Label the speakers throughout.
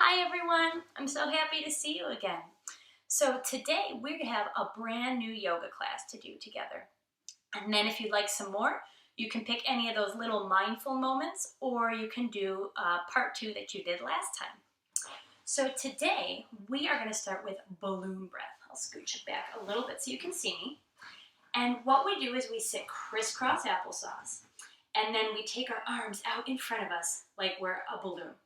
Speaker 1: Hi everyone, I'm so happy to see you again. So today we're going to have a brand new yoga class to do together. And then if you'd like some more, you can pick any of those little mindful moments or you can do part 2 that you did last time. So today we are going to start with balloon breath. I'll scooch it back a little bit so you can see me. And what we do is we sit crisscross applesauce and then we take our arms out in front of us like we're a balloon.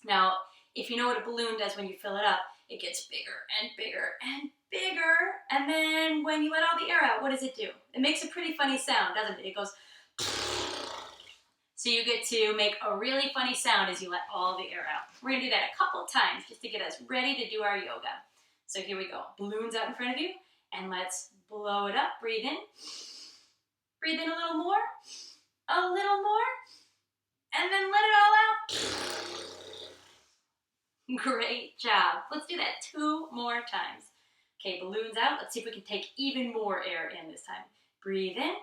Speaker 1: Now, if you know what a balloon does when you fill it up, it gets bigger and bigger and bigger. And then when you let all the air out, what does it do? It makes a pretty funny sound, doesn't it? It goes. So you get to make a really funny sound as you let all the air out. We're going to do that a couple times just to get us ready to do our yoga. So here we go. Balloons out in front of you. And let's blow it up. Breathe in. Breathe in a little more. A little more. And then let it all out. Great job. Let's do that 2 more times. Okay, balloons out. Let's see if we can take even more air in this time. Breathe in.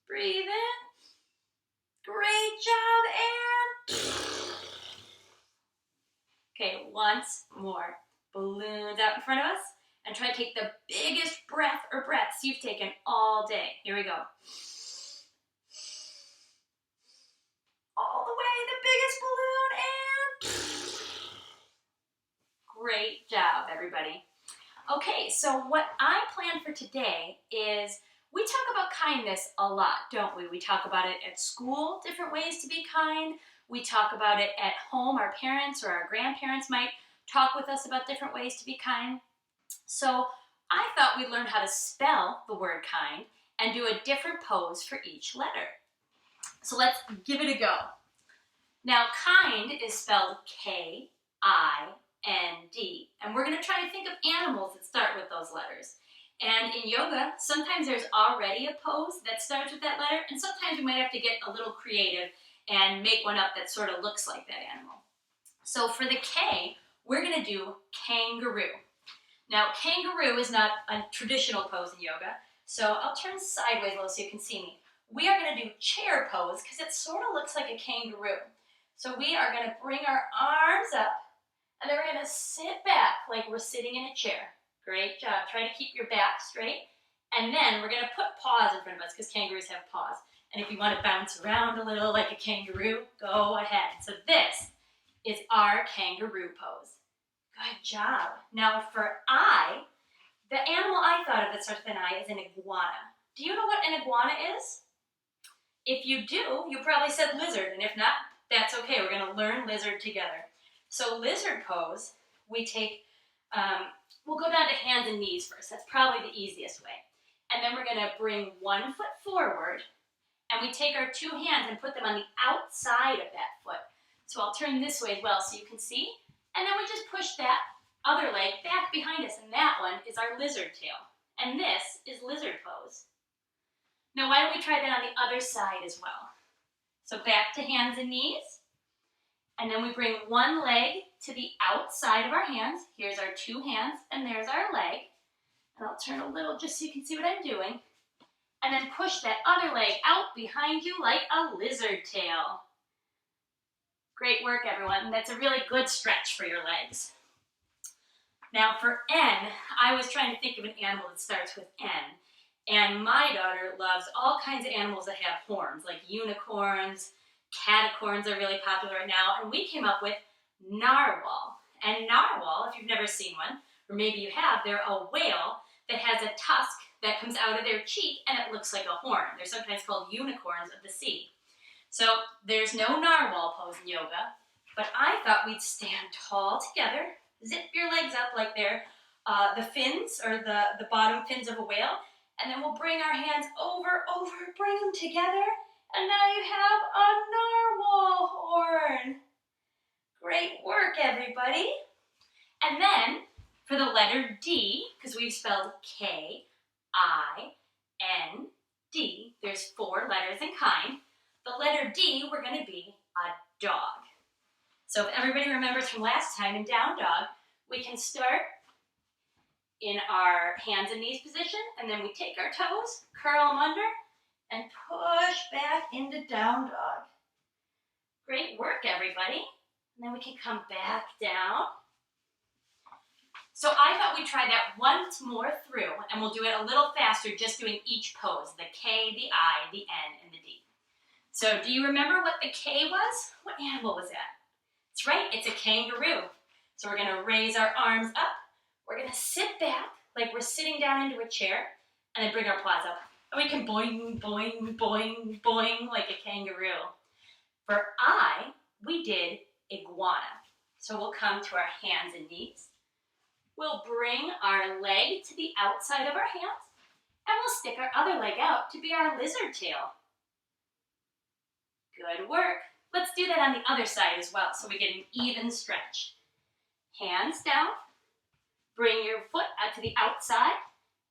Speaker 1: Breathe in. Great job, and okay, once more. Balloons out in front of us. And try to take the biggest breath or breaths you've taken all day. Here we go. All the way, the biggest balloon, and great job, everybody. Okay, so what I planned for today is we talk about kindness a lot, don't we? We talk about it at school, different ways to be kind. We talk about it at home. Our parents or our grandparents might talk with us about different ways to be kind. So I thought we'd learn how to spell the word kind and do a different pose for each letter. So let's give it a go. Now, kind is spelled K-I-N-D, and we're going to try to think of animals that start with those letters. And in yoga, sometimes there's already a pose that starts with that letter, and sometimes we might have to get a little creative and make one up that sort of looks like that animal. So for the K, we're going to do kangaroo. Now, kangaroo is not a traditional pose in yoga, so I'll turn sideways a little so you can see me. We are going to do chair pose because it sort of looks like a kangaroo. So we are going to bring our arms up, and then we're going to sit back like we're sitting in a chair. Great job. Try to keep your back straight. And then we're going to put paws in front of us because kangaroos have paws. And if you want to bounce around a little like a kangaroo, go ahead. So this is our kangaroo pose. Good job. Now for I, the animal I thought of that starts with an I is an iguana. Do you know what an iguana is? If you do, you probably said lizard. And if not, that's okay. We're going to learn lizard together. So lizard pose, we take, we'll go down to hands and knees first. That's probably the easiest way. And then we're going to bring one foot forward, and we take our 2 hands and put them on the outside of that foot. So I'll turn this way as well so you can see. And then we just push that other leg back behind us, and that one is our lizard tail. And this is lizard pose. Now why don't we try that on the other side as well? So back to hands and knees. And then we bring one leg to the outside of our hands. Here's our 2 hands, and there's our leg. And I'll turn a little just so you can see what I'm doing. And then push that other leg out behind you like a lizard tail. Great work, everyone. That's a really good stretch for your legs. Now for N, I was trying to think of an animal that starts with N. And my daughter loves all kinds of animals that have horns, like unicorns. Catacorns are really popular right now, and we came up with narwhal. And narwhal, if you've never seen one, or maybe you have, they're a whale that has a tusk that comes out of their cheek, and it looks like a horn. They're sometimes called unicorns of the sea. So there's no narwhal pose in yoga, but I thought we'd stand tall together, zip your legs up like they're the fins, or the bottom fins of a whale, and then we'll bring our hands over, bring them together, and now you have a narwhal horn. Great work, everybody. And then for the letter D, because we've spelled K-I-N-D, there's 4 letters in kind. The letter D, we're going to be a dog. So if everybody remembers from last time in down dog, we can start in our hands and knees position, and then we take our toes, curl them under, and push back into down dog. Great work, everybody. And then we can come back down. So I thought we'd try that once more through, and we'll do it a little faster, just doing each pose, the K, the I, the N, and the D. So do you remember what the K was? What animal was that? That's right, it's a kangaroo. So we're gonna raise our arms up. We're gonna sit back like we're sitting down into a chair, and then bring our paws up. And we can boing, boing, boing, boing like a kangaroo. For I, we did iguana. So we'll come to our hands and knees. We'll bring our leg to the outside of our hands, and we'll stick our other leg out to be our lizard tail. Good work. Let's do that on the other side as well, so we get an even stretch. Hands down, bring your foot out to the outside,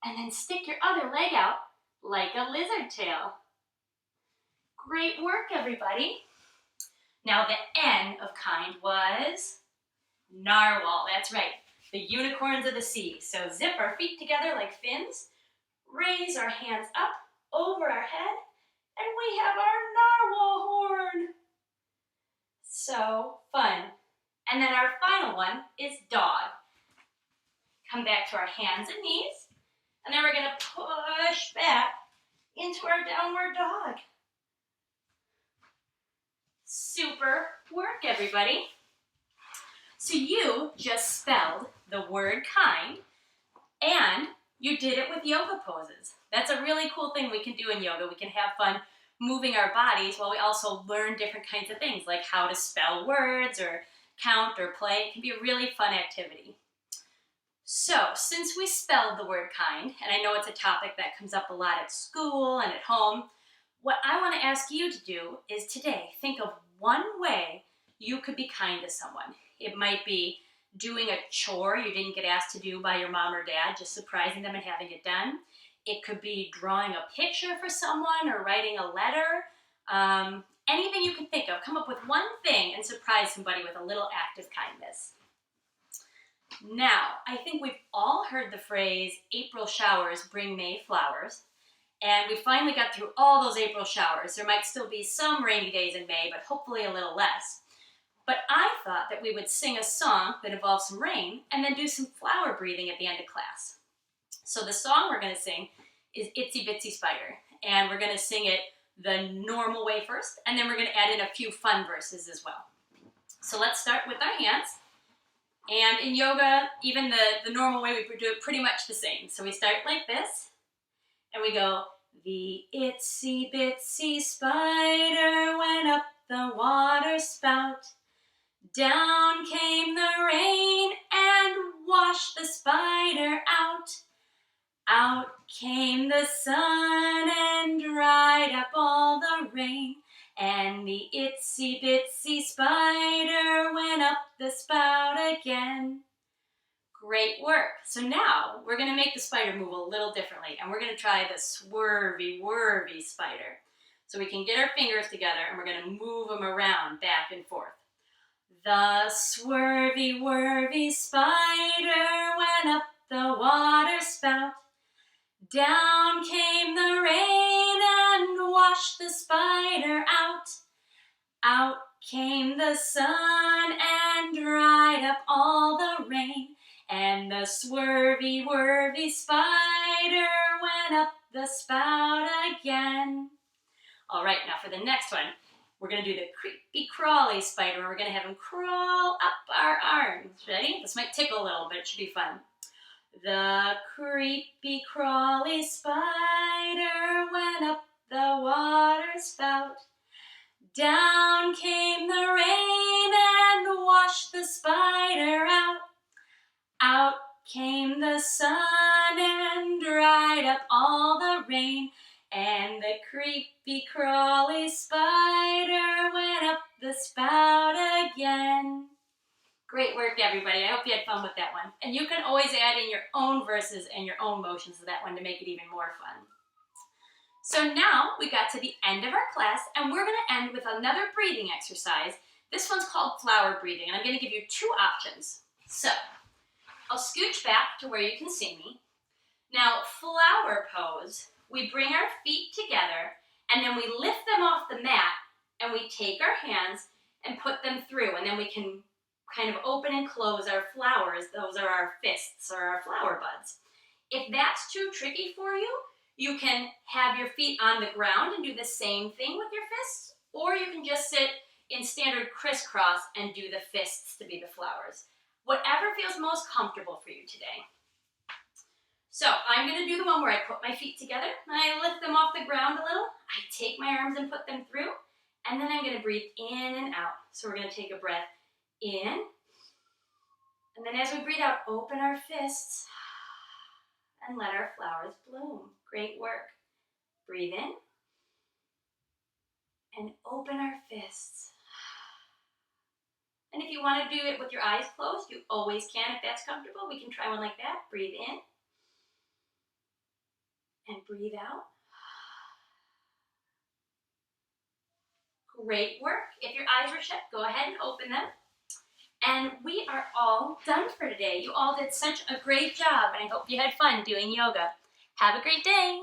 Speaker 1: and then stick your other leg out like a lizard tail. Great work, everybody. Now the N of kind was narwhal. That's right, the unicorns of the sea. So zip our feet together like fins, raise our hands up over our head, and we have our narwhal horn. So fun. And then our final one is dog. Come back to our hands and knees, and then we're going to push back into our downward dog. Super work, everybody. So you just spelled the word kind, and you did it with yoga poses. That's a really cool thing we can do in yoga. We can have fun moving our bodies while we also learn different kinds of things, like how to spell words or count or play. It can be a really fun activity. So, since we spelled the word kind, and I know it's a topic that comes up a lot at school and at home, what I want to ask you to do is today think of one way you could be kind to someone. It might be doing a chore you didn't get asked to do by your mom or dad, just surprising them and having it done. It could be drawing a picture for someone or writing a letter. Anything you can think of. Come up with one thing and surprise somebody with a little act of kindness. Now, I think we've all heard the phrase, April showers bring May flowers. And we finally got through all those April showers. There might still be some rainy days in May, but hopefully a little less. But I thought that we would sing a song that involves some rain and then do some flower breathing at the end of class. So the song we're going to sing is Itsy Bitsy Spider. And we're going to sing it the normal way first, and then we're going to add in a few fun verses as well. So let's start with our hands. And in yoga, even the normal way, we do it pretty much the same. So we start like this, and we go, the itsy bitsy spider went up the water spout. Down came the rain and washed the spider out. Out came the sun and dried up all the rain. And the itsy bitsy spider went up the spout again. Great work. So now we're going to make the spider move a little differently, and we're going to try the swervy, whirvy spider. So we can get our fingers together, and we're going to move them around back and forth. The swervy, whirvy spider went up the water spout. Down came the rain and washed the spider out. Out came the sun and dried up all the rain. And the swervy, whirvy spider went up the spout again. All right, now for the next one, we're going to do the creepy crawly spider. We're going to have him crawl up our arms. Ready? This might tickle a little, but it should be fun. The creepy crawly spider went up the water spout. Down came the rain and washed the spider out. Out came the sun and dried up all the rain. And the creepy crawly spider went up the spout again. Great work, everybody. I hope you had fun with that one. And you can always add in your own verses and your own motions to that one to make it even more fun. So now we got to the end of our class, and we're going to end with another breathing exercise. This one's called flower breathing, and I'm going to give you two options. So I'll scooch back to where you can see me. Now, flower pose, we bring our feet together, and then we lift them off the mat, and we take our hands and put them through, and then we can kind of open and close our flowers. Those are our fists or our flower buds. If that's too tricky for you, you can have your feet on the ground and do the same thing with your fists, or you can just sit in standard crisscross and do the fists to be the flowers. Whatever feels most comfortable for you today. So I'm going to do the one where I put my feet together and I lift them off the ground a little. I take my arms and put them through, and then I'm going to breathe in and out. So we're going to take a breath in, and then as we breathe out, open our fists and let our flowers bloom. Great work. Breathe in and open our fists. And if you want to do it with your eyes closed, you always can if that's comfortable. We can try one like that. Breathe in and breathe out. Great work. If your eyes were shut, go ahead and open them. And we are all done for today. You all did such a great job, and I hope you had fun doing yoga. Have a great day.